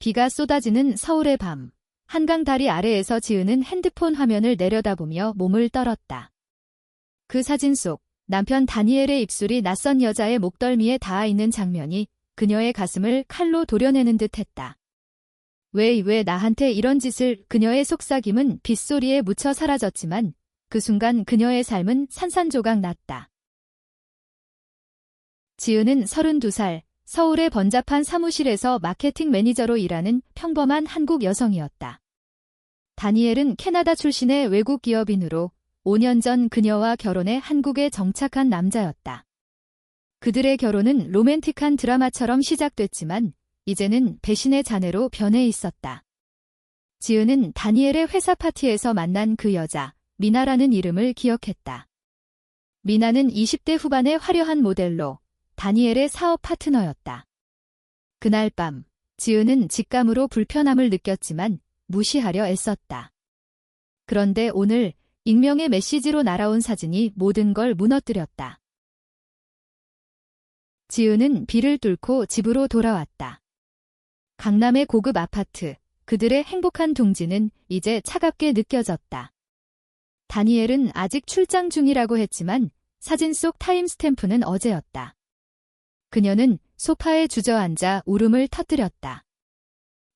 비가 쏟아지는 서울의 밤. 한강 다리 아래에서 지은은 핸드폰 화면을 내려다보며 몸을 떨었다. 그 사진 속 남편 다니엘의 입술이 낯선 여자의 목덜미에 닿아 있는 장면이 그녀의 가슴을 칼로 도려내는 듯했다. 왜 나한테 이런 짓을. 그녀의 속삭임은 빗소리에 묻혀 사라졌지만 그 순간 그녀의 삶은 산산조각 났다. 지은은 32살, 서울의 번잡한 사무실에서 마케팅 매니저로 일하는 평범한 한국 여성이었다. 다니엘은 캐나다 출신의 외국 기업인으로 5년 전 그녀와 결혼해 한국에 정착한 남자였다. 그들의 결혼은 로맨틱한 드라마처럼 시작됐지만 이제는 배신의 잔해로 변해 있었다. 지은은 다니엘의 회사 파티에서 만난 그 여자, 미나라는 이름을 기억했다. 미나는 20대 후반의 화려한 모델로 다니엘의 사업 파트너였다. 그날 밤, 지은은 직감으로 불편함을 느꼈지만 무시하려 애썼다. 그런데 오늘 익명의 메시지로 날아온 사진이 모든 걸 무너뜨렸다. 지은은 비를 뚫고 집으로 돌아왔다. 강남의 고급 아파트, 그들의 행복한 둥지는 이제 차갑게 느껴졌다. 다니엘은 아직 출장 중이라고 했지만 사진 속 타임스탬프는 어제였다. 그녀는 소파에 주저앉아 울음을 터뜨렸다.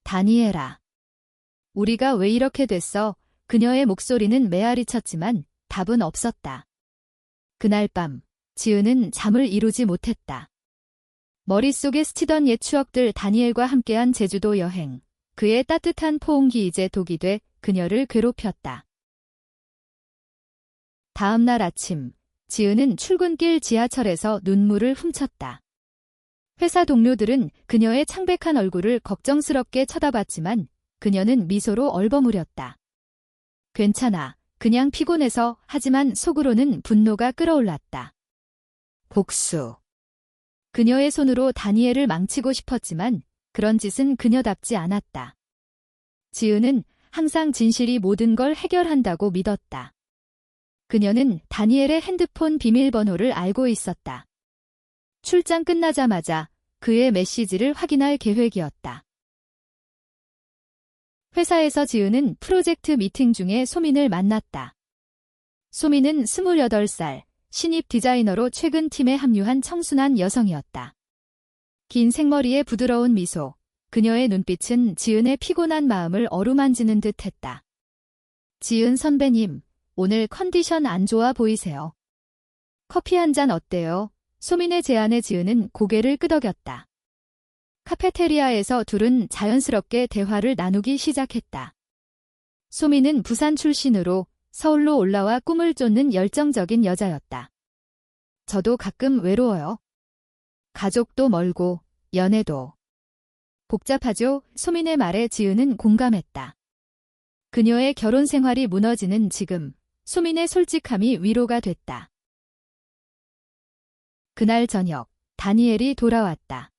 다니엘아. 우리가 왜 이렇게 됐어? 그녀의 목소리는 메아리쳤지만 답은 없었다. 그날 밤, 지은은 잠을 이루지 못했다. 머릿속에 스치던 옛 추억들, 다니엘과 함께한 제주도 여행, 그의 따뜻한 포옹기 이제 독이 돼 그녀를 괴롭혔다. 다음 날 아침, 지은은 출근길 지하철에서 눈물을 훔쳤다. 회사 동료들은 그녀의 창백한 얼굴을 걱정스럽게 쳐다봤지만 그녀는 미소로 얼버무렸다. 괜찮아, 그냥 피곤해서. 하지만 속으로는 분노가 끓어올랐다. 복수. 그녀의 손으로 다니엘을 망치고 싶었지만 그런 짓은 그녀답지 않았다. 지은은 항상 진실이 모든 걸 해결한다고 믿었다. 그녀는 다니엘의 핸드폰 비밀번호를 알고 있었다. 출장 끝나자마자 그의 메시지를 확인할 계획이었다. 회사에서 지은은 프로젝트 미팅 중에 소민을 만났다. 소민은 28살, 신입 디자이너로 최근 팀에 합류한 청순한 여성이었다. 긴 생머리에 부드러운 미소, 그녀의 눈빛은 지은의 피곤한 마음을 어루만지는 듯했다. 지은 선배님, 오늘 컨디션 안 좋아 보이세요. 커피 한 잔 어때요? 소민의 제안에 지은은 고개를 끄덕였다. 카페테리아에서 둘은 자연스럽게 대화를 나누기 시작했다. 소민은 부산 출신으로 서울로 올라와 꿈을 쫓는 열정적인 여자였다. 저도 가끔 외로워요. 가족도 멀고 연애도. 복잡하죠? 소민의 말에 지은은 공감했다. 그녀의 결혼 생활이 무너지는 지금, 소민의 솔직함이 위로가 됐다. 그날 저녁, 다니엘이 돌아왔다.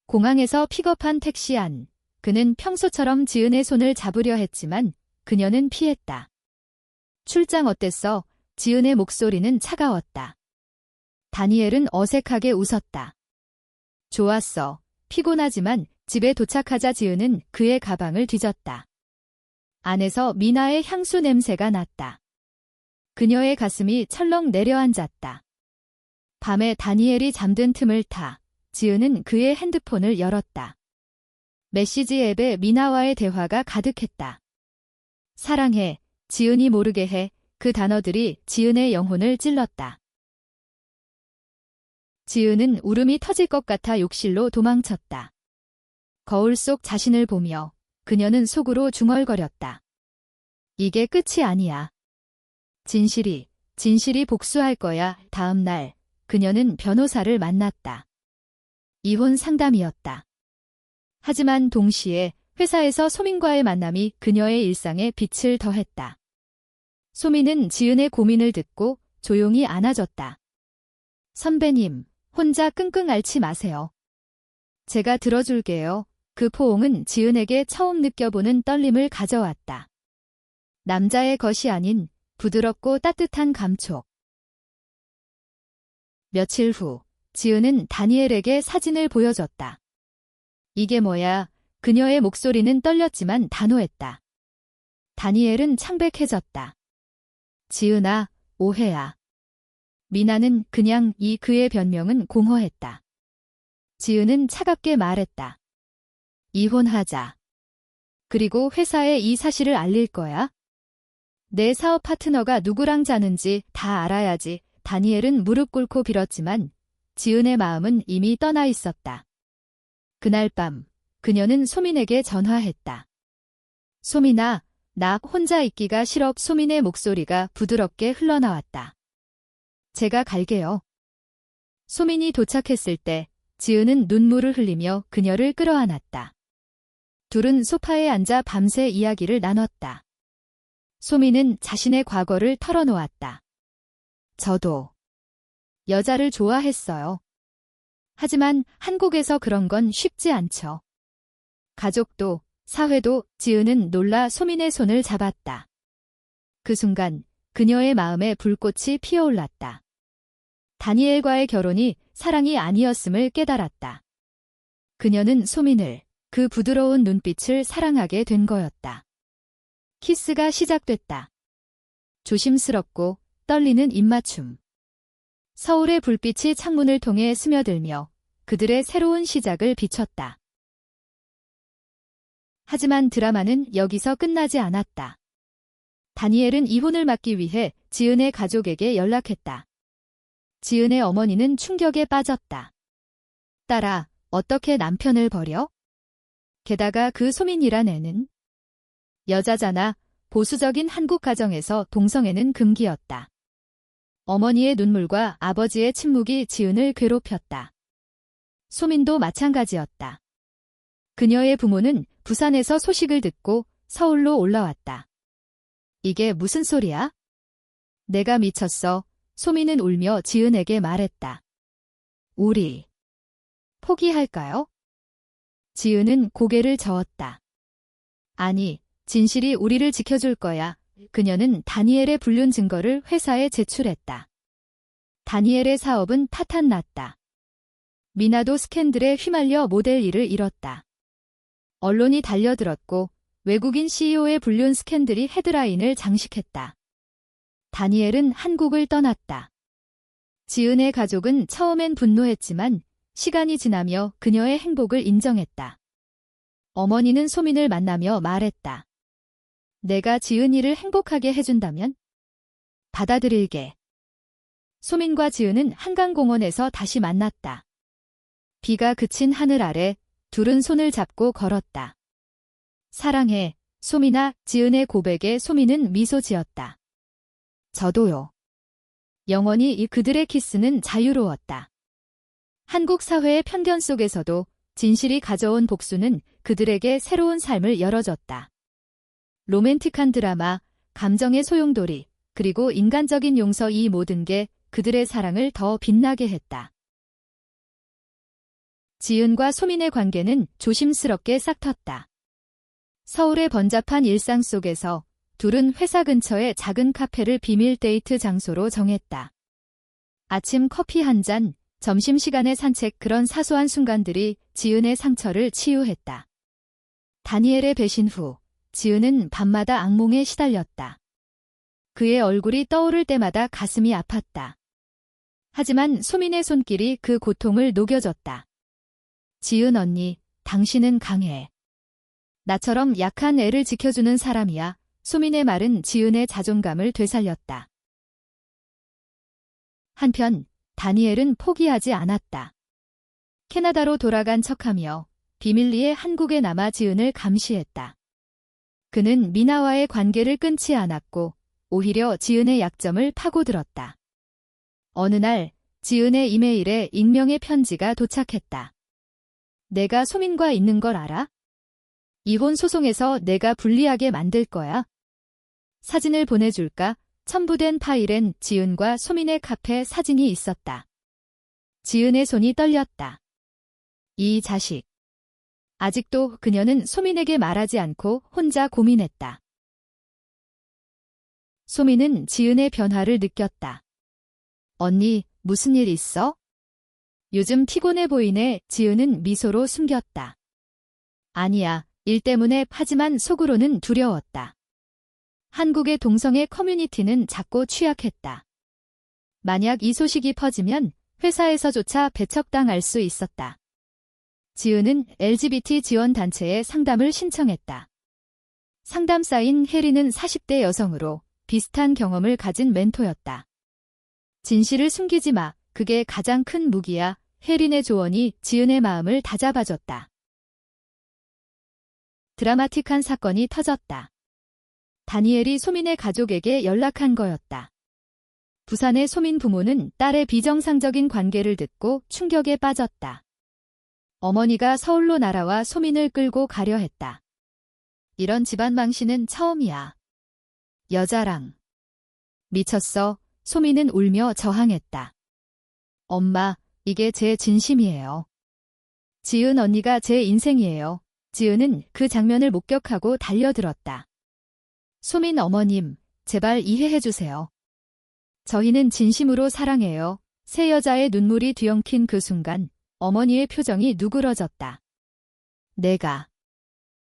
공항에서 픽업한 택시 안, 그는 평소처럼 지은의 손을 잡으려 했지만 그녀는 피했다. 출장 어땠어? 지은의 목소리는 차가웠다. 다니엘은 어색하게 웃었다. 좋았어. 피곤하지만 집에 도착하자 지은은 그의 가방을 뒤졌다. 안에서 미나의 향수 냄새가 났다. 그녀의 가슴이 철렁 내려앉았다. 밤에 다니엘이 잠든 틈을 타 지은은 그의 핸드폰을 열었다. 메시지 앱에 미나와의 대화가 가득했다. 사랑해, 지은이 모르게 해. 그 단어들이 지은의 영혼을 찔렀다. 지은은 울음이 터질 것 같아 욕실로 도망쳤다. 거울 속 자신을 보며 그녀는 속으로 중얼거렸다. 이게 끝이 아니야. 진실이 복수할 거야. 다음 날 그녀는 변호사를 만났다. 이혼 상담이었다. 하지만 동시에 회사에서 소민과의 만남이 그녀의 일상에 빛을 더했다. 소민은 지은의 고민을 듣고 조용히 안아줬다. 선배님, 혼자 끙끙 앓지 마세요. 제가 들어줄게요. 그 포옹은 지은에게 처음 느껴보는 떨림을 가져왔다. 남자의 것이 아닌 부드럽고 따뜻한 감촉. 며칠 후, 지은은 다니엘에게 사진을 보여줬다. 이게 뭐야? 그녀의 목소리는 떨렸지만 단호했다. 다니엘은 창백해졌다. 지은아, 오해야. 미나는 그냥 그의 변명은 공허했다. 지은은 차갑게 말했다. 이혼하자. 그리고 회사에 이 사실을 알릴 거야. 내 사업 파트너가 누구랑 자는지 다 알아야지. 다니엘은 무릎 꿇고 빌었지만 지은의 마음은 이미 떠나 있었다. 그날 밤 그녀는 소민에게 전화했다. 소민아, 나 혼자 있기가 싫어. 소민의 목소리가 부드럽게 흘러나왔다. 제가 갈게요. 소민이 도착했을 때 지은은 눈물을 흘리며 그녀를 끌어안았다. 둘은 소파에 앉아 밤새 이야기를 나눴다. 소민은 자신의 과거를 털어놓았다. 저도 여자를 좋아했어요. 하지만 한국에서 그런 건 쉽지 않죠. 가족도, 사회도. 지은은 놀라 소민의 손을 잡았다. 그 순간 그녀의 마음에 불꽃이 피어올랐다. 다니엘과의 결혼이 사랑이 아니었음을 깨달았다. 그녀는 소민을, 그 부드러운 눈빛을 사랑하게 된 거였다. 키스가 시작됐다. 조심스럽고 떨리는 입맞춤. 서울의 불빛이 창문을 통해 스며들며 그들의 새로운 시작을 비췄다. 하지만 드라마는 여기서 끝나지 않았다. 다니엘은 이혼을 막기 위해 지은의 가족에게 연락했다. 지은의 어머니는 충격에 빠졌다. 딸아, 어떻게 남편을 버려? 게다가 그 소민이란 애는? 여자잖아. 보수적인 한국 가정에서 동성애는 금기였다. 어머니의 눈물과 아버지의 침묵이 지은을 괴롭혔다. 소민도 마찬가지였다. 그녀의 부모는 부산에서 소식을 듣고 서울로 올라왔다. 이게 무슨 소리야? 내가 미쳤어. 소민은 울며 지은에게 말했다. 우리 포기할까요? 지은은 고개를 저었다. 아니, 진실이 우리를 지켜줄 거야. 그녀는 다니엘의 불륜 증거를 회사에 제출했다. 다니엘의 사업은 파탄났다. 미나도 스캔들에 휘말려 모델 일을 잃었다. 언론이 달려들었고 외국인 CEO의 불륜 스캔들이 헤드라인을 장식했다. 다니엘은 한국을 떠났다. 지은의 가족은 처음엔 분노했지만 시간이 지나며 그녀의 행복을 인정했다. 어머니는 소민을 만나며 말했다. 내가 지은이를 행복하게 해준다면? 받아들일게. 소민과 지은은 한강공원에서 다시 만났다. 비가 그친 하늘 아래 둘은 손을 잡고 걸었다. 사랑해, 소민아. 지은의 고백에 소민은 미소 지었다. 저도요. 영원히 그들의 키스는 자유로웠다. 한국 사회의 편견 속에서도 진실이 가져온 복수는 그들에게 새로운 삶을 열어줬다. 로맨틱한 드라마, 감정의 소용돌이, 그리고 인간적인 용서, 이 모든 게 그들의 사랑을 더 빛나게 했다. 지은과 소민의 관계는 조심스럽게 싹텄다. 서울의 번잡한 일상 속에서 둘은 회사 근처의 작은 카페를 비밀 데이트 장소로 정했다. 아침 커피 한 잔, 점심시간의 산책, 그런 사소한 순간들이 지은의 상처를 치유했다. 다니엘의 배신 후 지은은 밤마다 악몽에 시달렸다. 그의 얼굴이 떠오를 때마다 가슴이 아팠다. 하지만 소민의 손길이 그 고통을 녹여줬다. 지은 언니, 당신은 강해. 나처럼 약한 애를 지켜주는 사람이야. 소민의 말은 지은의 자존감을 되살렸다. 한편 다니엘은 포기하지 않았다. 캐나다로 돌아간 척하며 비밀리에 한국에 남아 지은을 감시했다. 그는 미나와의 관계를 끊지 않았고 오히려 지은의 약점을 파고들었다. 어느 날 지은의 이메일에 익명의 편지가 도착했다. 내가 소민과 있는 걸 알아? 이혼 소송에서 내가 불리하게 만들 거야. 사진을 보내줄까? 첨부된 파일엔 지은과 소민의 카페 사진이 있었다. 지은의 손이 떨렸다. 이 자식. 아직도 그녀는 소민에게 말하지 않고 혼자 고민했다. 소민은 지은의 변화를 느꼈다. 언니, 무슨 일 있어? 요즘 피곤해 보이네. 지은은 미소로 숨겼다. 아니야, 일 때문에 하지만 속으로는 두려웠다. 한국의 동성애 커뮤니티는 작고 취약했다. 만약 이 소식이 퍼지면 회사에서조차 배척당할 수 있었다. 지은은 LGBT 지원단체에 상담을 신청했다. 상담사인 해리는 40대 여성으로 비슷한 경험을 가진 멘토였다. 진실을 숨기지 마. 그게 가장 큰 무기야. 해린의 조언이 지은의 마음을 다잡아줬다. 드라마틱한 사건이 터졌다. 다니엘이 소민의 가족에게 연락한 거였다. 부산의 소민 부모는 딸의 비정상적인 관계를 듣고 충격에 빠졌다. 어머니가 서울로 날아와 소민을 끌고 가려 했다. 이런 집안 망신은 처음이야. 여자랑. 미쳤어. 소민은 울며 저항했다. 엄마, 이게 제 진심이에요. 지은 언니가 제 인생이에요. 지은은 그 장면을 목격하고 달려들었다. 소민 어머님, 제발 이해해주세요. 저희는 진심으로 사랑해요. 세 여자의 눈물이 뒤엉킨 그 순간 어머니의 표정이 누그러졌다. 내가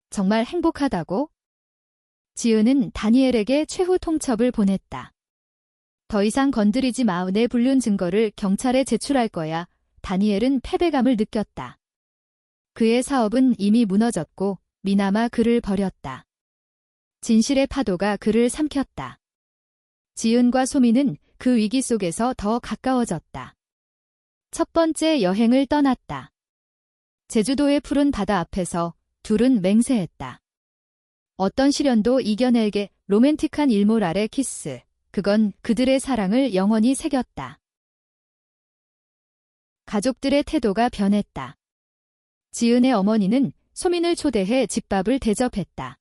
정말 행복하다고? 지은은 다니엘에게 최후 통첩을 보냈다. 더 이상 건드리지 마. 내 불륜 증거를 경찰에 제출할 거야. 다니엘은 패배감을 느꼈다. 그의 사업은 이미 무너졌고 미나마 그를 버렸다. 진실의 파도가 그를 삼켰다. 지은과 소민은 그 위기 속에서 더 가까워졌다. 첫 번째 여행을 떠났다. 제주도의 푸른 바다 앞에서 둘은 맹세했다. 어떤 시련도 이겨내게. 로맨틱한 일몰 아래 키스. 그건 그들의 사랑을 영원히 새겼다. 가족들의 태도가 변했다. 지은의 어머니는 소민을 초대해 집밥을 대접했다.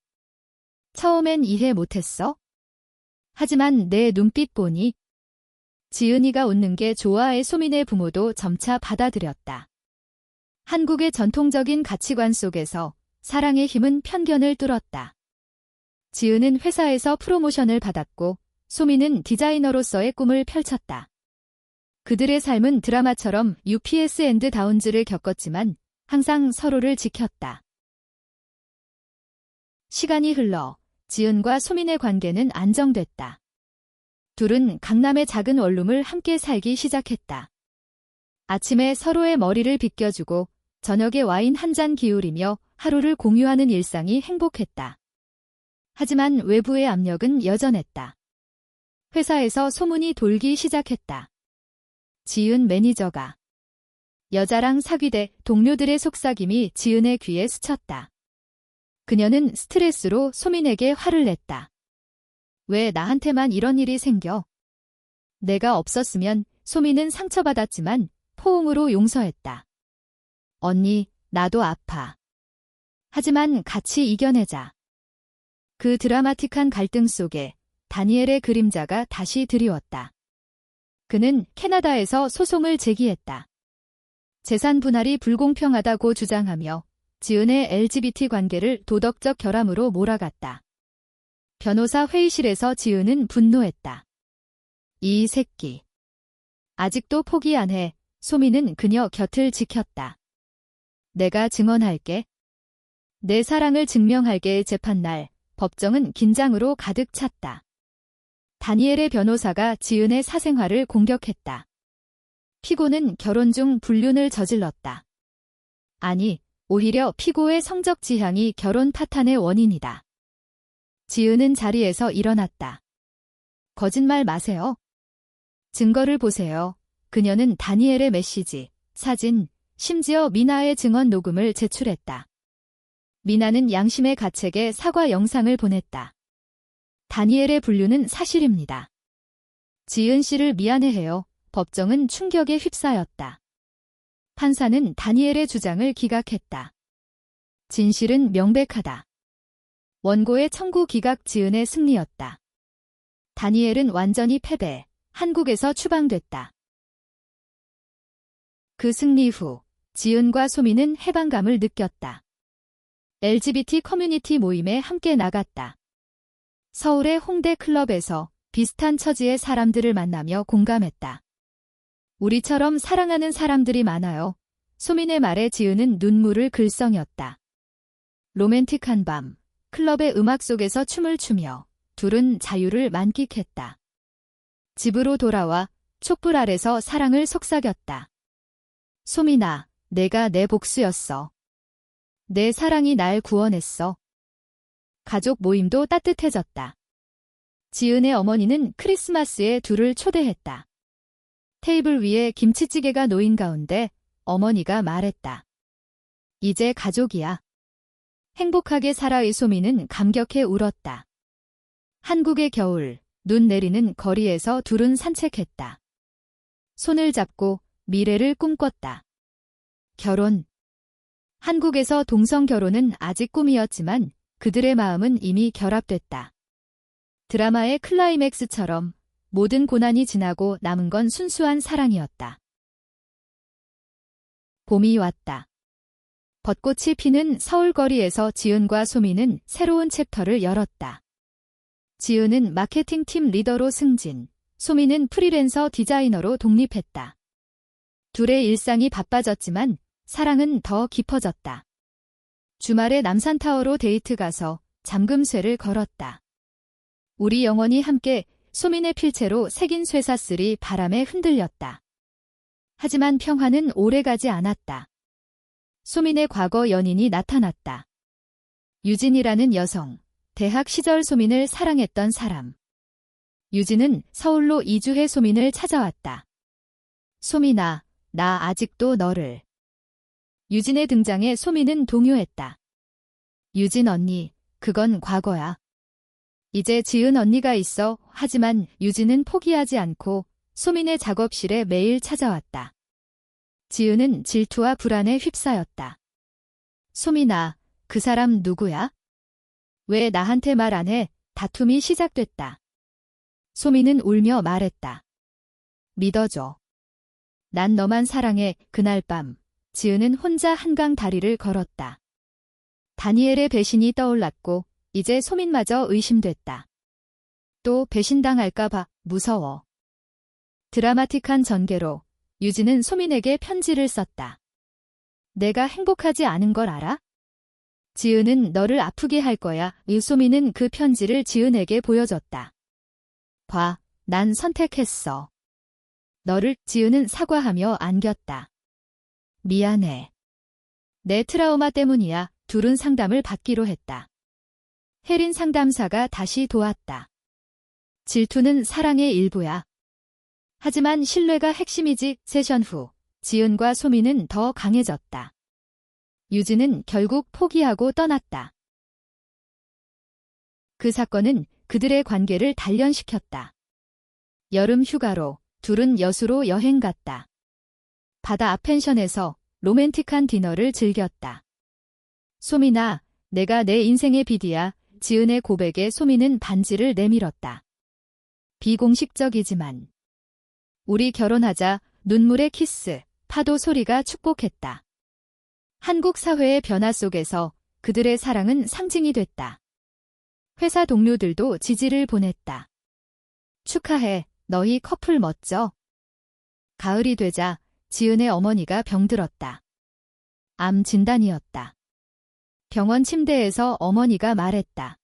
처음엔 이해 못했어? 하지만 내 눈빛 보니 지은이가 웃는 게 좋아해. 소민의 부모도 점차 받아들였다. 한국의 전통적인 가치관 속에서 사랑의 힘은 편견을 뚫었다. 지은은 회사에서 프로모션을 받았고 소민은 디자이너로서의 꿈을 펼쳤다. 그들의 삶은 드라마처럼 UPS 앤드 다운즈를 겪었지만 항상 서로를 지켰다. 시간이 흘러 지은과 소민의 관계는 안정됐다. 둘은 강남의 작은 원룸을 함께 살기 시작했다. 아침에 서로의 머리를 빗겨주고 저녁에 와인 한 잔 기울이며 하루를 공유하는 일상이 행복했다. 하지만 외부의 압력은 여전했다. 회사에서 소문이 돌기 시작했다. 지은 매니저가 여자랑 사귀대. 동료들의 속삭임이 지은의 귀에 스쳤다. 그녀는 스트레스로 소민에게 화를 냈다. 왜 나한테만 이런 일이 생겨? 내가 없었으면. 소민은 상처받았지만 포옹으로 용서했다. 언니, 나도 아파. 하지만 같이 이겨내자. 그 드라마틱한 갈등 속에 다니엘의 그림자가 다시 드리웠다. 그는 캐나다에서 소송을 제기했다. 재산 분할이 불공평하다고 주장하며 지은의 LGBT 관계를 도덕적 결함으로 몰아갔다. 변호사 회의실에서 지은은 분노했다. 이 새끼. 아직도 포기 안 해. 소민은 그녀 곁을 지켰다. 내가 증언할게. 내 사랑을 증명할게. 재판날, 법정은 긴장으로 가득 찼다. 다니엘의 변호사가 지은의 사생활을 공격했다. 피고는 결혼 중 불륜을 저질렀다. 아니, 오히려 피고의 성적 지향이 결혼 파탄의 원인이다. 지은은 자리에서 일어났다. 거짓말 마세요. 증거를 보세요. 그녀는 다니엘의 메시지, 사진, 심지어 미나의 증언 녹음을 제출했다. 미나는 양심의 가책에 사과 영상을 보냈다. 다니엘의 불륜은 사실입니다. 지은 씨를 미안해해요. 법정은 충격에 휩싸였다. 판사는 다니엘의 주장을 기각했다. 진실은 명백하다. 원고의 청구 기각. 지은의 승리였다. 다니엘은 완전히 패배, 한국에서 추방됐다. 그 승리 후 지은과 소민은 해방감을 느꼈다. LGBT 커뮤니티 모임에 함께 나갔다. 서울의 홍대 클럽에서 비슷한 처지의 사람들을 만나며 공감했다. 우리처럼 사랑하는 사람들이 많아요. 소민의 말에 지은은 눈물을 글썽였다. 로맨틱한 밤, 클럽의 음악 속에서 춤을 추며 둘은 자유를 만끽했다. 집으로 돌아와 촛불 아래서 사랑을 속삭였다. 소민아, 내가 내 복수였어. 내 사랑이 날 구원했어. 가족 모임도 따뜻해졌다. 지은의 어머니는 크리스마스에 둘을 초대했다. 테이블 위에 김치찌개가 놓인 가운데 어머니가 말했다. 이제 가족이야. 행복하게 살아의 소민은 감격해 울었다. 한국의 겨울, 눈 내리는 거리에서 둘은 산책했다. 손을 잡고 미래를 꿈꿨다. 결혼. 한국에서 동성 결혼은 아직 꿈이었지만 그들의 마음은 이미 결합됐다. 드라마의 클라이맥스처럼 모든 고난이 지나고 남은 건 순수한 사랑이었다. 봄이 왔다. 벚꽃이 피는 서울 거리에서 지은과 소민은 새로운 챕터를 열었다. 지은은 마케팅팀 리더로 승진, 소민은 프리랜서 디자이너로 독립했다. 둘의 일상이 바빠졌지만 사랑은 더 깊어졌다. 주말에 남산타워로 데이트 가서 잠금쇠를 걸었다. 우리 영원히 함께 소민의 필체로 새긴 쇠사슬이 바람에 흔들렸다. 하지만 평화는 오래가지 않았다. 소민의 과거 연인이 나타났다. 유진이라는 여성, 대학 시절 소민을 사랑했던 사람. 유진은 서울로 이주해 소민을 찾아왔다. 소민아, 나 아직도 너를. 유진의 등장에 소민은 동요했다. 유진 언니, 그건 과거야. 이제 지은 언니가 있어. 하지만 유진은 포기하지 않고 소민의 작업실에 매일 찾아왔다. 지은은 질투와 불안에 휩싸였다. 소민아, 그 사람 누구야? 왜 나한테 말 안 해? 다툼이 시작됐다. 소민은 울며 말했다. 믿어줘. 난 너만 사랑해. 그날 밤, 지은은 혼자 한강 다리를 걸었다. 다니엘의 배신이 떠올랐고 이제 소민마저 의심됐다. 또 배신당할까봐 무서워. 드라마틱한 전개로 유진은 소민에게 편지를 썼다. 내가 행복하지 않은 걸 알아? 지은은 너를 아프게 할 거야. 소민은 그 편지를 지은에게 보여줬다. 봐, 난 선택했어. 너를. 지은은 사과하며 안겼다. 미안해. 내 트라우마 때문이야. 둘은 상담을 받기로 했다. 혜린 상담사가 다시 도왔다. 질투는 사랑의 일부야. 하지만 신뢰가 핵심이지. 세션 후 지은과 소민은 더 강해졌다. 유진은 결국 포기하고 떠났다. 그 사건은 그들의 관계를 단련시켰다. 여름 휴가로 둘은 여수로 여행 갔다. 바다 앞 펜션에서 로맨틱한 디너를 즐겼다. 소민아, 내가 내 인생의 비디야. 지은의 고백에 소민은 반지를 내밀었다. 비공식적이지만 우리 결혼하자. 눈물의 키스, 파도 소리가 축복했다. 한국 사회의 변화 속에서 그들의 사랑은 상징이 됐다. 회사 동료들도 지지를 보냈다. 축하해, 너희 커플 멋져. 가을이 되자 지은의 어머니가 병들었다. 암 진단이었다. 병원 침대에서 어머니가 말했다.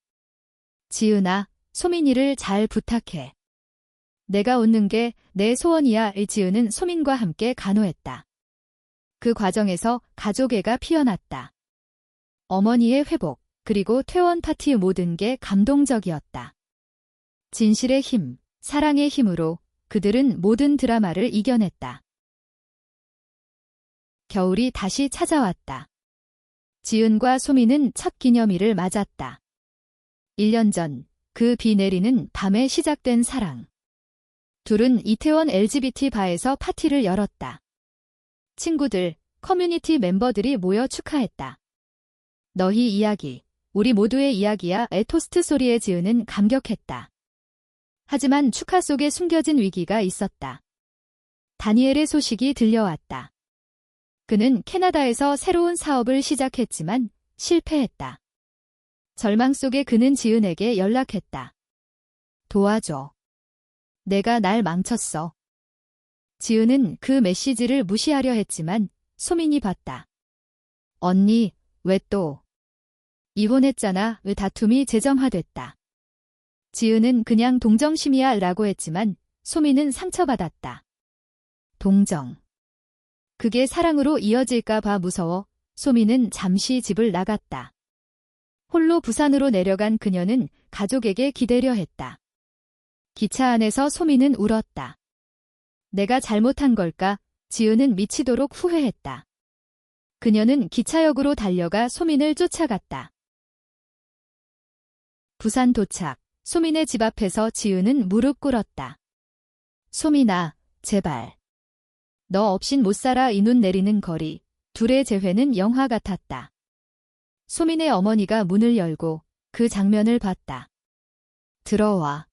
지은아, 소민이를 잘 부탁해. 내가 웃는 게 내 소원이야. 지은은 소민과 함께 간호했다. 그 과정에서 가족애가 피어났다. 어머니의 회복, 그리고 퇴원 파티 모든 게 감동적이었다. 진실의 힘, 사랑의 힘으로 그들은 모든 드라마를 이겨냈다. 겨울이 다시 찾아왔다. 지은과 소민은 첫 기념일을 맞았다. 1년 전, 그 비 내리는 밤에 시작된 사랑. 둘은 이태원 LGBT 바에서 파티를 열었다. 친구들, 커뮤니티 멤버들이 모여 축하했다. 너희 이야기, 우리 모두의 이야기야. 토스트 소리에 지은은 감격했다. 하지만 축하 속에 숨겨진 위기가 있었다. 다니엘의 소식이 들려왔다. 그는 캐나다에서 새로운 사업을 시작했지만 실패했다. 절망 속에 그는 지은에게 연락했다. 도와줘. 내가 날 망쳤어. 지은은 그 메시지를 무시하려 했지만 소민이 봤다. 언니, 왜 또? 이혼했잖아. 의 다툼이 재점화됐다. 지은은 그냥 동정심이야 라고 했지만 소민은 상처받았다. 동정. 그게 사랑으로 이어질까 봐 무서워 소민은 잠시 집을 나갔다. 홀로 부산으로 내려간 그녀는 가족에게 기대려 했다. 기차 안에서 소민은 울었다. 내가 잘못한 걸까? 지은은 미치도록 후회했다. 그녀는 기차역으로 달려가 소민을 쫓아갔다. 부산 도착. 소민의 집 앞에서 지은은 무릎 꿇었다. 소민아, 제발. 너 없인 못 살아. 이 눈 내리는 거리. 둘의 재회는 영화 같았다. 소민의 어머니가 문을 열고 그 장면을 봤다. 들어와.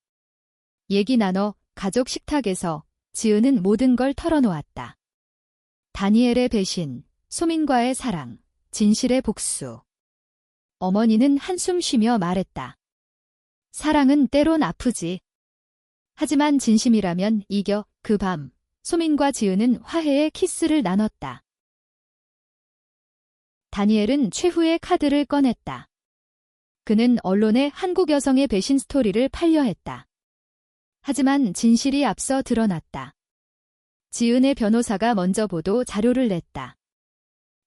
얘기 나눠. 가족 식탁에서 지은은 모든 걸 털어놓았다. 다니엘의 배신, 소민과의 사랑, 진실의 복수. 어머니는 한숨 쉬며 말했다. 사랑은 때론 아프지. 하지만 진심이라면 이겨. 그 밤, 소민과 지은은 화해의 키스를 나눴다. 다니엘은 최후의 카드를 꺼냈다. 그는 언론에 한국 여성의 배신 스토리를 팔려했다. 하지만 진실이 앞서 드러났다. 지은의 변호사가 먼저 보도 자료를 냈다.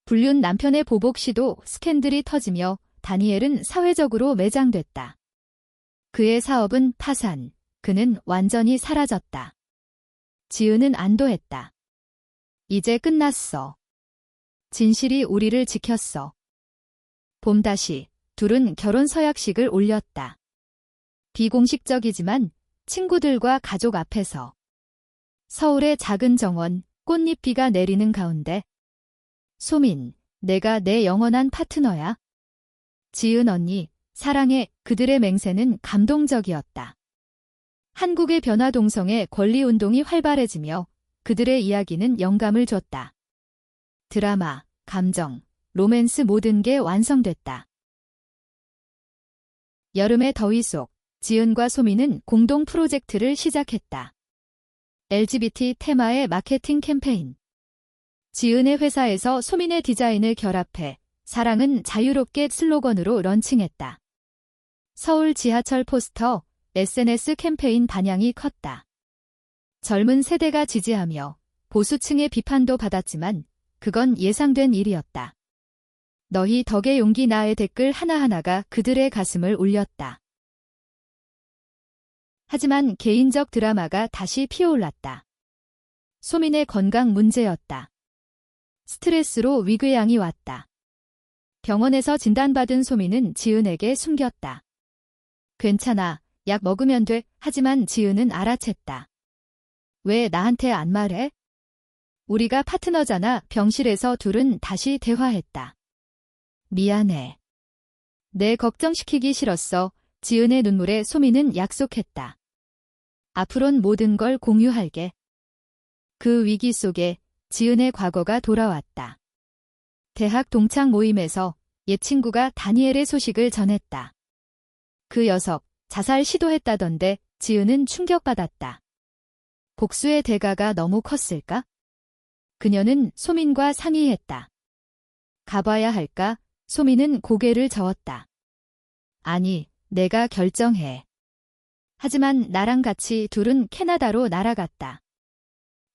불륜 남편의 보복 시도 스캔들이 터지며 다니엘은 사회적으로 매장됐다. 그의 사업은 파산, 그는 완전히 사라졌다. 지은은 안도했다. 이제 끝났어. 진실이 우리를 지켰어. 봄다시 둘은 결혼 서약식을 올렸다. 비공식적이지만 친구들과 가족 앞에서. 서울의 작은 정원, 꽃잎비가 내리는 가운데. 소민, 내가 내 영원한 파트너야. 지은 언니, 사랑해. 그들의 맹세는 감동적이었다. 한국의 변화동성애 권리운동이 활발해지며 그들의 이야기는 영감을 줬다. 드라마, 감정, 로맨스 모든 게 완성됐다. 여름의 더위 속 지은과 소민은 공동 프로젝트를 시작했다. LGBT 테마의 마케팅 캠페인. 지은의 회사에서 소민의 디자인을 결합해 사랑은 자유롭게 슬로건으로 런칭했다. 서울 지하철 포스터, SNS 캠페인 반향이 컸다. 젊은 세대가 지지하며 보수층의 비판도 받았지만 그건 예상된 일이었다. 너희 덕의 용기 나의 댓글 하나하나가 그들의 가슴을 울렸다. 하지만 개인적 드라마가 다시 피어올랐다. 소민의 건강 문제였다. 스트레스로 위궤양이 왔다. 병원에서 진단받은 소민은 지은에게 숨겼다. 괜찮아, 약 먹으면 돼. 하지만 지은은 알아챘다. 왜 나한테 안 말해? 우리가 파트너잖아. 병실에서 둘은 다시 대화했다. 미안해. 내 걱정시키기 싫었어. 지은의 눈물에 소민은 약속했다. 앞으론 모든 걸 공유할게. 그 위기 속에 지은의 과거가 돌아왔다. 대학 동창 모임에서 옛 친구가 다니엘의 소식을 전했다. 그 녀석 자살 시도했다던데. 지은은 충격받았다. 복수의 대가가 너무 컸을까? 그녀는 소민과 상의했다. 가봐야 할까? 소민은 고개를 저었다. 아니, 내가 결정해. 하지만 나랑 같이 둘은 캐나다로 날아갔다.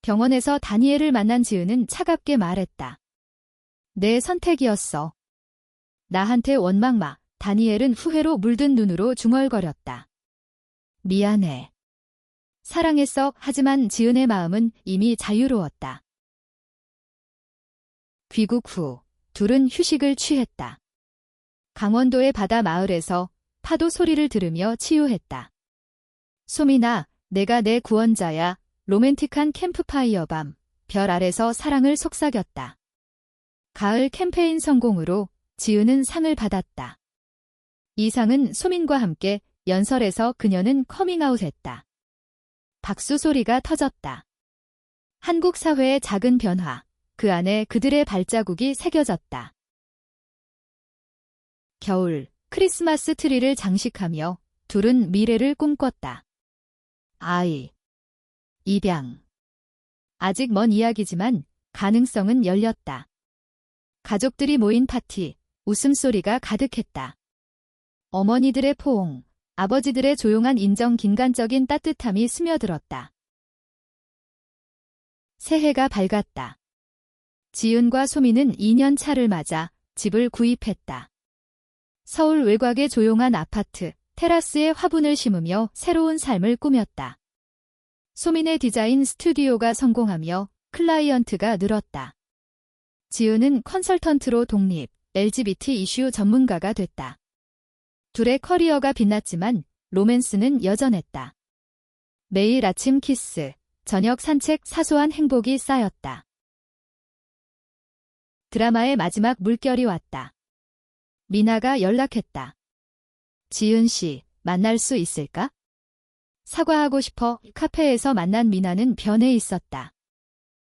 병원에서 다니엘을 만난 지은은 차갑게 말했다. 내 선택이었어. 나한테 원망 마. 다니엘은 후회로 물든 눈으로 중얼거렸다. 미안해. 사랑했어. 하지만 지은의 마음은 이미 자유로웠다. 귀국 후 둘은 휴식을 취했다. 강원도의 바다 마을에서 파도 소리를 들으며 치유했다. 소민아, 내가 내 구원자야. 로맨틱한 캠프파이어 밤, 별 아래서 사랑을 속삭였다. 가을 캠페인 성공으로 지은은 상을 받았다. 이 상은 소민과 함께 연설에서 그녀는 커밍아웃했다. 박수 소리가 터졌다. 한국 사회의 작은 변화, 그 안에 그들의 발자국이 새겨졌다. 겨울, 크리스마스 트리를 장식하며 둘은 미래를 꿈꿨다. 아이, 입양. 아직 먼 이야기지만 가능성은 열렸다. 가족들이 모인 파티, 웃음소리가 가득했다. 어머니들의 포옹, 아버지들의 조용한 인정, 긴간적인 따뜻함이 스며들었다. 새해가 밝았다. 지은과 소미는 2년 차를 맞아 집을 구입했다. 서울 외곽의 조용한 아파트, 테라스에 화분을 심으며 새로운 삶을 꾸몄다. 소민의 디자인 스튜디오가 성공하며 클라이언트가 늘었다. 지은은 컨설턴트로 독립, LGBT 이슈 전문가가 됐다. 둘의 커리어가 빛났지만 로맨스는 여전했다. 매일 아침 키스, 저녁 산책, 사소한 행복이 쌓였다. 드라마의 마지막 물결이 왔다. 미나가 연락했다. 지은 씨, 만날 수 있을까? 사과하고 싶어. 카페에서 만난 미나는 변해 있었다.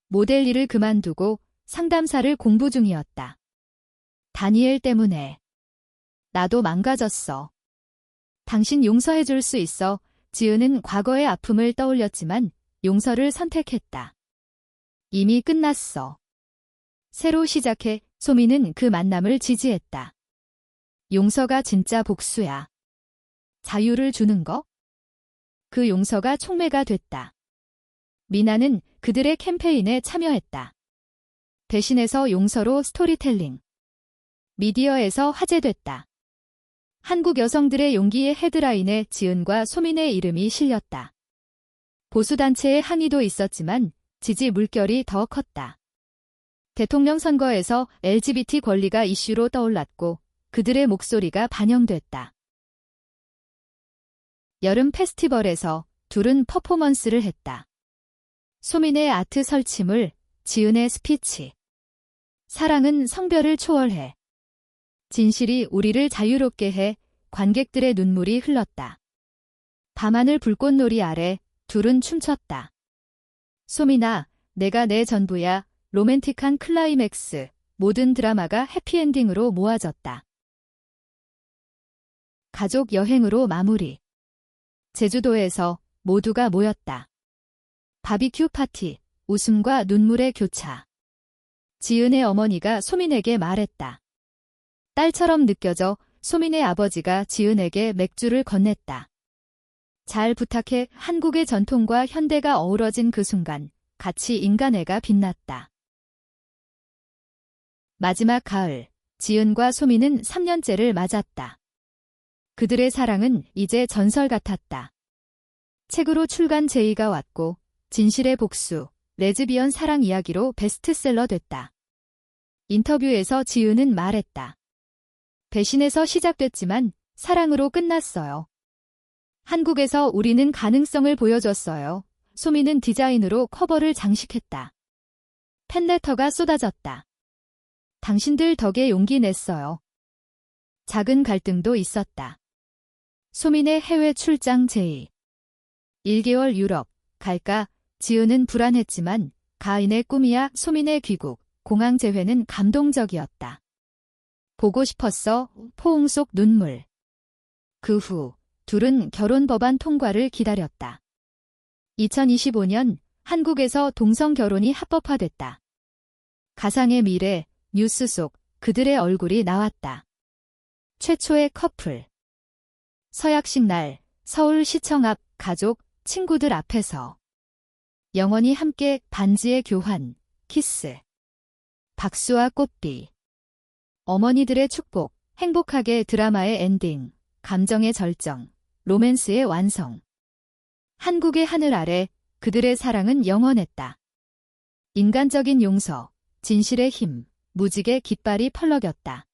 모델 일을 그만두고 상담사를 공부 중이었다. 다니엘 때문에. 나도 망가졌어. 당신 용서해줄 수 있어. 지은은 과거의 아픔을 떠올렸지만 용서를 선택했다. 이미 끝났어. 새로 시작해. 소미는 그 만남을 지지했다. 용서가 진짜 복수야. 자유를 주는 거? 그 용서가 촉매가 됐다. 미나는 그들의 캠페인에 참여했다. 대신해서 용서로 스토리텔링. 미디어에서 화제됐다. 한국 여성들의 용기의 헤드라인에 지은과 소민의 이름이 실렸다. 보수단체의 항의도 있었지만 지지 물결이 더 컸다. 대통령 선거에서 LGBT 권리가 이슈로 떠올랐고 그들의 목소리가 반영됐다. 여름 페스티벌에서 둘은 퍼포먼스를 했다. 소민의 아트 설치물, 지은의 스피치. 사랑은 성별을 초월해. 진실이 우리를 자유롭게 해. 관객들의 눈물이 흘렀다. 밤하늘 불꽃놀이 아래 둘은 춤췄다. 소민아, 내가 내 전부야. 로맨틱한 클라이맥스. 모든 드라마가 해피엔딩으로 모아졌다. 가족 여행으로 마무리. 제주도에서 모두가 모였다. 바비큐 파티, 웃음과 눈물의 교차. 지은의 어머니가 소민에게 말했다. 딸처럼 느껴져. 소민의 아버지가 지은에게 맥주를 건넸다. 잘 부탁해. 한국의 전통과 현대가 어우러진 그 순간 같이 인간애가 빛났다. 마지막 가을, 지은과 소민은 3년째를 맞았다. 그들의 사랑은 이제 전설 같았다. 책으로 출간 제의가 왔고 진실의 복수, 레즈비언 사랑 이야기로 베스트셀러 됐다. 인터뷰에서 지은은 말했다. 배신에서 시작됐지만 사랑으로 끝났어요. 한국에서 우리는 가능성을 보여줬어요. 소민은 디자인으로 커버를 장식했다. 팬레터가 쏟아졌다. 당신들 덕에 용기 냈어요. 작은 갈등도 있었다. 소민의 해외 출장 제의. 1개월 유럽, 갈까? 지은은 불안했지만 가인의 꿈이야. 소민의 귀국, 공항 재회는 감동적이었다. 보고 싶었어. 포옹 속 눈물. 그 후 둘은 결혼 법안 통과를 기다렸다. 2025년 한국에서 동성 결혼이 합법화됐다. 가상의 미래, 뉴스 속 그들의 얼굴이 나왔다. 최초의 커플. 서약식 날, 서울시청 앞 가족, 친구들 앞에서. 영원히 함께 반지의 교환, 키스. 박수와 꽃비. 어머니들의 축복, 행복하게 드라마의 엔딩, 감정의 절정, 로맨스의 완성. 한국의 하늘 아래 그들의 사랑은 영원했다. 인간적인 용서, 진실의 힘, 무직의 깃발이 펄럭였다.